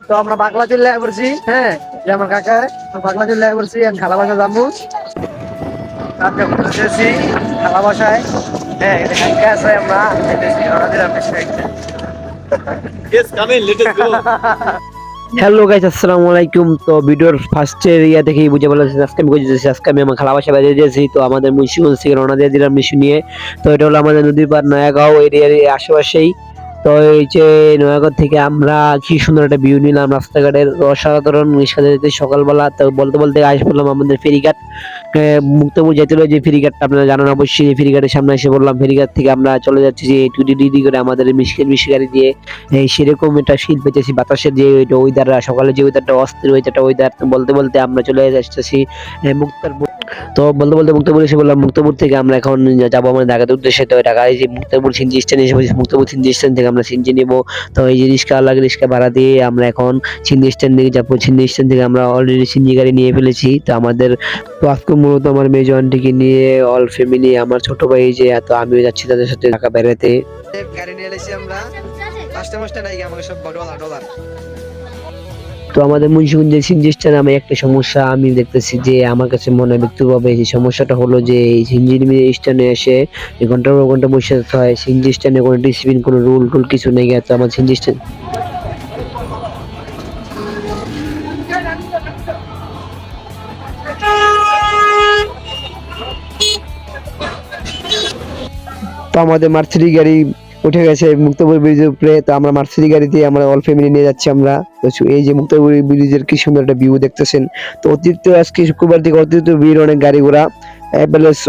তো আমরা বাংলা চলে পড়ছি, হ্যাঁ যে আমার কাকা বাংলা চলে পড়ছি, আমি খালা বাসা যাবো, তারপরে বুঝতেছি খালা বাসায়, হ্যাঁ এটা কাকা আছে, আমরা যেতেছি রওনা দিলাম নেক্সট। হ্যালো গাইস, আসসালামু আলাইকুম। তো ভিডিওর ফার্স্টের দেখেই বুঝে পারছেন আজকে আমি কইতেছি, আজকে আমি আমার খালা বাসায় বেরিয়ে দিয়েছি। তো আমাদের মুন্সিগঞ্জ থেকে রওনা দিয়ে দিলাম মিশু নিয়ে। তো এটা হলো আমাদের নদীর পাড় নয়াগাঁও এরিয়ার আশেপাশেই। তো এই যে নয়াগড় থেকে আমরা কি সুন্দর একটা ভিউ নিলাম রাস্তাঘাটের, অসাধারণ রিক্সা যেতে সকালবেলা। তো বলতে বলতে আসে পড়লাম আমাদের ফেরিঘাট। মুক্তপুর যেতে হলে যে ফেরিঘাটটা আপনারা জানেন অবশ্যই, ফেরিঘাটের সামনে এসে বললাম। ফেরিঘাট থেকে আমরা চলে যাচ্ছি যে টুটি করে আমাদের মিষ্টি গাড়ি দিয়ে। সেরকম একটা শীত পেতেছি, বাতাসের যে ওয়েদার, সকালে যে ওয়েদারটা অস্থির ওয়েদার বলতে বলতে আমরা চলে আসতেছি মুক্তারপুর। তো বলতে বলতে মুক্তারপুর এসে বললাম। মুক্তারপুর থেকে আমরা এখন যাবো আমাদের ঢাকার উদ্দেশ্যে। তো ঢাকায় যে মুক্তারপুর সিএনজি স্ট্যান্ড এসে বলছি, মুক্তারপুর সিএনজি স্ট্যান্ড থেকে আমরা সিএনজি নিবো। তো এই যে রিক্সা লাগে, রিক্সা ভাড়া দিয়ে আমরা এখন সিএনজি স্ট্যান্ড দিকে যাবো। সিএনজি স্ট্যান্ড থেকে আমরা অলরেডি সিএনজি গাড়ি নিয়ে ফেলেছি। তো আমাদের তো আজকে মূলত আমার মেয়ে জয়ন্তীকে নিয়ে অল ফ্যামিলি, আমার ছোট ভাই যে, তো আমিও যাচ্ছি তাদের সাথে ঢাকা বেড়াতে। গাড়ি নিয়ে এসেছি আমরা, পাঁচটা পাঁচটা নাই আমাকে সব ডলার। তো আমাদের মুন্সিগঞ্জের সিএনজি স্ট্যান্ডে আমি একটা সমস্যা আমি দেখতেছি, যে আমার কাছে মনে হয় ব্যক্তিগতভাবে এই সমস্যাটা হলো যে এই সিএনজি স্ট্যান্ডে এসে ঘন্টার পর ঘন্টা বসে থাকতে হয়। সিএনজি স্ট্যান্ডে কোনো ডিসিপ্লিন, কোনো রুল টুল কিছু নেই। তো আমার সিএনজি স্ট্যান্ড, তো আমাদের মার্সিডিজ গাড়ি উঠে গেছে মুক্তাপুর ব্রিজের উপরে। তো আমরা মার্সিডিজ গাড়ি দিয়ে আমরা অল ফ্যামিলি নিয়ে যাচ্ছি আমরা। তো এই যে মুক্তাপুর ব্রিজের কি সুন্দর একটা ভিউ দেখতেছেন। তো অতিরিক্ত আজকে শুক্রবার থেকে অতিরিক্ত ভিড়, অনেক গাড়ি ঘোড়া,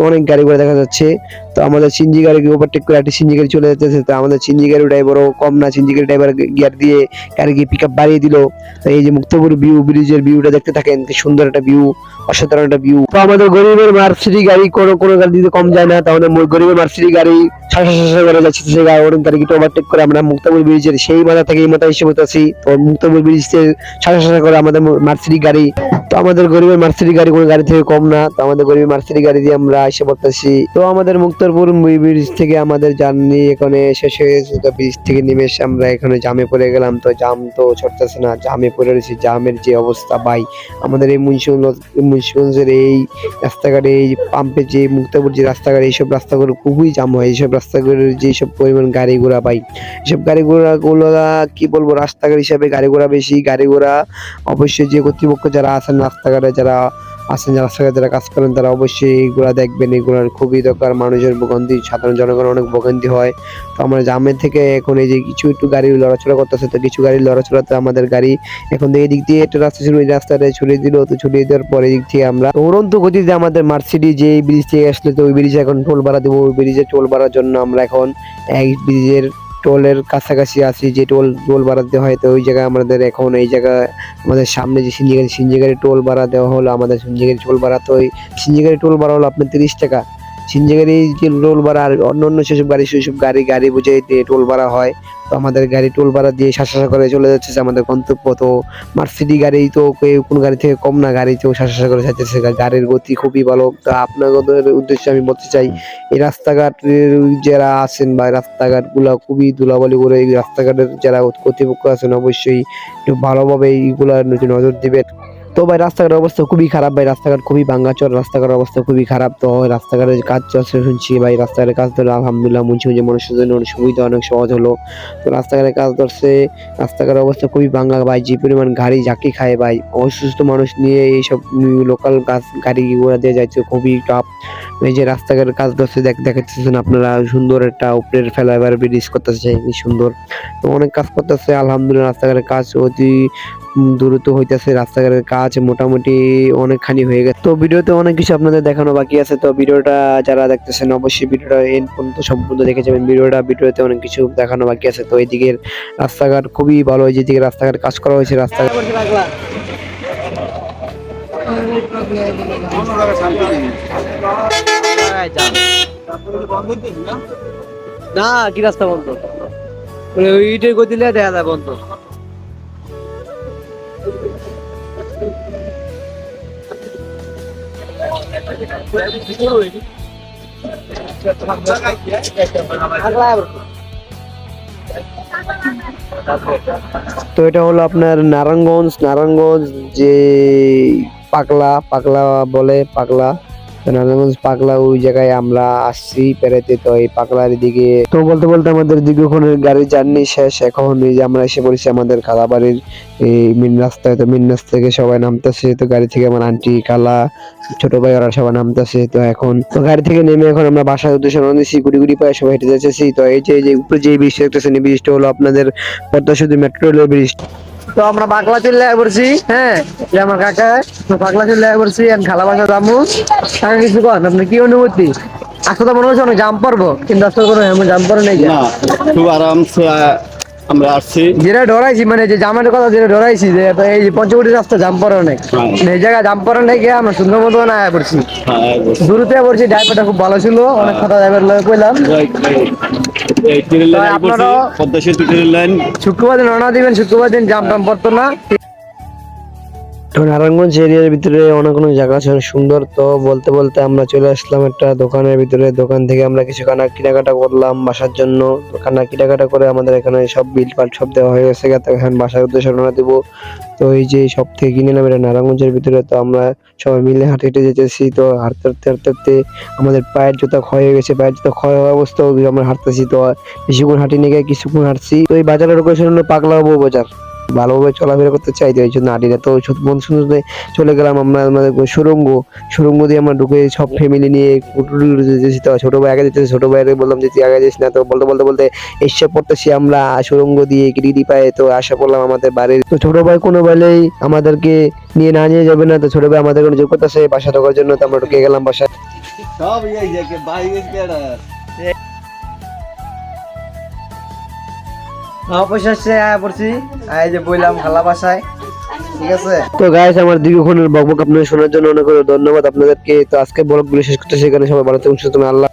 অনেক গাড়ি ঘোড়া দেখা যাচ্ছে। তো আমাদের সিএনজি গাড়িকে ওভারটেক করে একটা সিএনজি গাড়ি চলে যাচ্ছে। তো আমাদের সিএনজি গাড়ি ড্রাইভারও কম না, সিএনজি গাড়ি ড্রাইভার গিয়ার দিয়ে গাড়িকে পিক আপ বাড়িয়ে দিল। তো এই যে মুক্তাপুর ব্রিজের ভিউটা দেখতে থাকেন, কি সুন্দর একটা ভিউ, অসাধারণ একটা ভিউ। তো আমাদের গরিবের মার্সিডিজ গাড়ি কোনো গাড়ি দিতে কম যায় না, তাহলে গরিবের মার্সিডিজ গাড়ি শাসা করে যাচ্ছে, সেই অনেক গাড়িকে ওভারটেক করে আমরা মুক্তাপুর ব্রিজের সেই মাথা থেকে এই মাথা এসে পড়তেছি। তো মুক্তাপুর ব্রিজ থেকে শাসা করে আমাদের মার্সিডিজ গাড়ি। তো আমাদের গরিবের মার্সিডিজ গাড়ি কোনো গাড়ি থেকে কম না। তো আমাদের গরিবের মার্সিডিজ গাড়ি দিয়ে আমরা এসে পড়তেছি। তো আমাদের মুক্তারপুর ব্রিজ থেকে আমাদের জার্নি এখানে শেষ হয়ে গেছে। তো ব্রিজ থেকে নেমে এসে আমরা এখানে জামে পড়ে গেলাম। তো জাম তো ছড়তেছে না, জামে পড়ে রয়েছে। জামের যে অবস্থা ভাই, আমাদের এই মুন্সিগঞ্জের এই রাস্তাঘাটে, এই পাম্পে যে মুক্তাপুর যে রাস্তাঘাট, এইসব রাস্তাগুলো খুবই জাম হয়। এইসব রাস্তাগুলোর যেসব পরিমাণ গাড়ি ঘোড়া পাই, এসব গাড়ি ঘোড়া গুলো কি বলবো, রাস্তাঘাট হিসাবে গাড়ি ঘোড়া বেশি। গাড়ি ঘোড়া অবশ্যই যে কর্তৃপক্ষ যারা আছেন রাস্তাঘাটে, যারা রাস্তাঘাটে যারা কাজ করেন, তারা অবশ্যই এইগুলা দেখবেন। এগুলার খুবই দরকার। মানুষের ভোগান্তি, সাধারণ জনগণের অনেক ভোগান্তি হয়। তো আমরা জামের থেকে এখন এই যে কিছু একটু গাড়ি লড়াচড়া করতেছে, তো কিছু গাড়ি লড়াচড়াতে আমাদের গাড়ি এখন থেকে এদিক দিয়ে একটা রাস্তা ছিল, ওই রাস্তাটা ছড়িয়ে দিল। তো ছড়িয়ে দেওয়ার পরে এদিক থেকে আমরা উড়ন্ত গতিতে আমাদের মার্সিডিজ যে ব্রিজ থেকে আসলে, তো ওই ব্রিজে এখন টোল ভাড়া দেবো। ওই ব্রিজে টোল ভাড়ার জন্য আমরা এখন এই ব্রিজের টোলের কাছাকাছি আছি, যে টোল ভাড়া দেওয়া হয়। তো ওই জায়গায় আমাদের এখন এই জায়গায় আমাদের সামনে যে সিএনজি গাড়ি টোল ভাড়া দেওয়া হলো, আমাদের সিএনজি গাড়ি টোল ভাড়া। তো ওই সিএনজি গাড়ি টোল ভাড়া হলো আপনার 30 টাকা। সিএনজি গাড়ি যে টোল ভাড়া, আর অন্য সেসব গাড়ি বুঝে টোল ভাড়া হয়। তো আমাদের গাড়ি টোল ভাড়া দিয়ে শাসা করে চলে যাচ্ছে আমাদের গন্তব্য। তো মার্সিডিজ গাড়ি তো কোন গাড়ি থেকে কম না, গাড়িতেও শাসা করে যাচ্ছে, গাড়ির গতি খুবই ভালো। তো আপনাদের উদ্দেশ্যে আমি বলতে চাই, এই রাস্তাঘাট যারা আছেন বা রাস্তাঘাট গুলা খুবই ধুলাবালি করে, এই রাস্তাঘাটের যারা কর্তৃপক্ষ আছেন অবশ্যই একটু ভালোভাবে এইগুলা নজর দিবেন। তো ভাই রাস্তাঘাটের অবস্থা খুবই খারাপ ভাই, রাস্তাঘাট খুবই ভাঙ্গাচোর, রাস্তাঘাটের অবস্থা খুবই খারাপ। তো রাস্তাঘাটের কাজ চলছে শুনছি ভাই, রাস্তাঘাটের কাজ ধরে আলহামদুলিল্লাহ মুন্সিগঞ্জের মানুষের জন্য অনেক সুবিধা, অনেক সহজ হলো। তো রাস্তাঘাটের কাজ ধরছে, রাস্তাঘাটের অবস্থা খুবই ভাঙ্গা ভাই, যে পরিমাণ গাড়ি ঝাঁকি খায় ভাই, অসুস্থ মানুষ নিয়ে এইসব লোকাল গাড়ি ঘোড়া দিয়ে যাচ্ছে, খুবই টাফ। এই যে রাস্তাঘাটের কাজ ধরছে দেখাচ্ছেন আপনারা, সুন্দর একটা উপরের ফ্লাইওভার ব্রিজ করতেছে সুন্দর। তো অনেক কাজ করতেছে আলহামদুলিল্লাহ, রাস্তাঘাটের কাজ অতি দ্রুত হইতেছে। রাস্তাঘাটের কাজ মোটামুটি অনেকখানি হয়ে গেছে। তো ভিডিওতে অনেক কিছু আপনাদের দেখানো বাকি আছে। তো ভিডিওটা যারা দেখতেছেন অবশ্যই ভিডিওটা এন্ড পর্যন্ত সম্পূর্ণ দেখে যাবেন। ভিডিওতে অনেক কিছু দেখানো বাকি আছে। তো এইদিকের রাস্তাঘাট খুবই ভালো, যেদিকে রাস্তাঘাট কাজ করা হয়েছে রাস্তাঘাট না, কি রাস্তা বন্ধ, ইটের গতি দেখা যায় বন্ধ। তো এটা হলো আপনার নারায়ণগঞ্জ যে পাগলা পাগলা বলে পাগলা, তো নারায়ণগঞ্জ পাগলা ওই জায়গায় আমরা আসছি বেড়াতে। তো এই পাগলার দিকে তো বলতে বলতে আমাদের দীর্ঘক্ষণের গাড়ির জার্নি শেষ। এখন এই যে আমরা এসে পড়েছি আমাদের খালাবাড়ির এই মেন রাস্তায়। তো মেন রাস্তা থেকে সবাই নামতেছে, তো গাড়ি থেকে আমার আন্টি খালা ছোট ভাই ওরা সবাই নামতেছে। তো এখন তো গাড়ি থেকে নেমে এখন আমরা বাসার উদ্দেশ্যে রওনা দিচ্ছি, গুড়ি গুড়ি পায়ে সবাই হেঁটে যাচ্ছি। তো এই যে উপরে যে ব্রিজ দেখতেছেন এই ব্রিজটা হলো আপনাদের পদ্মা সেতু মেট্রো রেলের ব্রিজ। তো আমরা পাগলা চলে পড়ছি, হ্যাঁ যে আমার কাকা, তো পাগলা চলে পড়ছি আমি খালা বাসা যাবো। কাকা কিছু কন, আপনি কি অনুভূতি? আজকে তো মনে হচ্ছে অনেক জাম পড়বো, কিন্তু আজকে কোনো এমন জাম পড়ে নাই। না, খুব আরামসে আমরা আসছি। যেটা ডরাইছি মানে যে জামের কথা যেটা ডরাইছি যে এই পঞ্চবটি রাস্তা জাম পড়ে অনেক, এই জায়গায় জাম পড়ে নাই গিয়ে আমরা সুন্দর মতো আয়া পড়ছি। দূরতে পড়ছি, ড্রাইভারটা খুব ভালো ছিল, অনেক কথা ড্রাইভার লয়ে কইলাম। আপনারা পদ্মা সেতু ট্রেন লাইন শুক্রবার দিন রওনা দিবেন, শুক্রবার দিন জাম টাম পড়তো না। তো নারায়ণগঞ্জ এরিয়ার ভিতরে অনেক অনেক জায়গা আছে অনেক সুন্দর। তো বলতে বলতে আমরা চলে আসলাম একটা দোকানের ভিতরে। দোকান থেকে আমরা কিছু কেনাকাটা করলাম বাসার জন্য। তো কেনাকাটা করে আমাদের এখানে সব বিল পাল সব দেওয়া হয়ে গেছে, তো এখন বাসার উদ্দেশ্যে রওনা দিব। তো এই যে সব থেকে কিনে নিলাম এটা নারায়ণগঞ্জের ভিতরে। তো আমরা সবাই মিলে হাঁটে হেঁটে যেতেছি। তো হাঁটতে আমাদের পায়ের জুতা ক্ষয় হয়ে গেছে, পায়ের জুতা ক্ষয় হওয়া অবস্থাও আমরা হাঁটতেছি। তো বেশিক্ষণ হাঁটি নিয়ে কিছুক্ষণ হাঁটছি। তো এই বাজারের লোকেশন হলো পাগলা বউ বাজার। ভালোভাবে চলাফেরা করতে চাই, তো এই জন্য আডিরা তো বন্ধু সুন্দর চলে গেলাম আমরা আমাদের সুরঙ্গ দিয়ে আমরা ঢুকে সব ফ্যামিলি নিয়ে যেতেছি। তো ছোট ভাই আগে যেতেছে, ছোট ভাইকে বললাম যে তুই আগে যাস না। তো বলতে এসে পড়তেছি আমরা সুরঙ্গ দিয়ে গিরি পায়ে। তো আশা করলাম আমাদের বাড়ির। তো ছোট ভাই কোনো বেলেই আমাদেরকে নিয়ে যাবে না। তো ছোট ভাই আমাদের কোনো যোগ করতেছে বাসা ঢোকার জন্য। তো আমরা ঢুকে গেলাম বাসায়। সব এই জায়গায় বাইরে অবশেষে আয়া পড়ছি, এই যে বইলাম খালা বাসায়, ঠিক আছে। তো গাইস আমার দীর্ঘক্ষণের বকবক আপনাদের শোনার জন্য অনেক অনেক ধন্যবাদ আপনাদেরকে। তো আজকে ব্লগগুলো শেষ করতে সেখানে সবাই ভালো থাকুন সুস্থ থাকুন, আল্লাহ।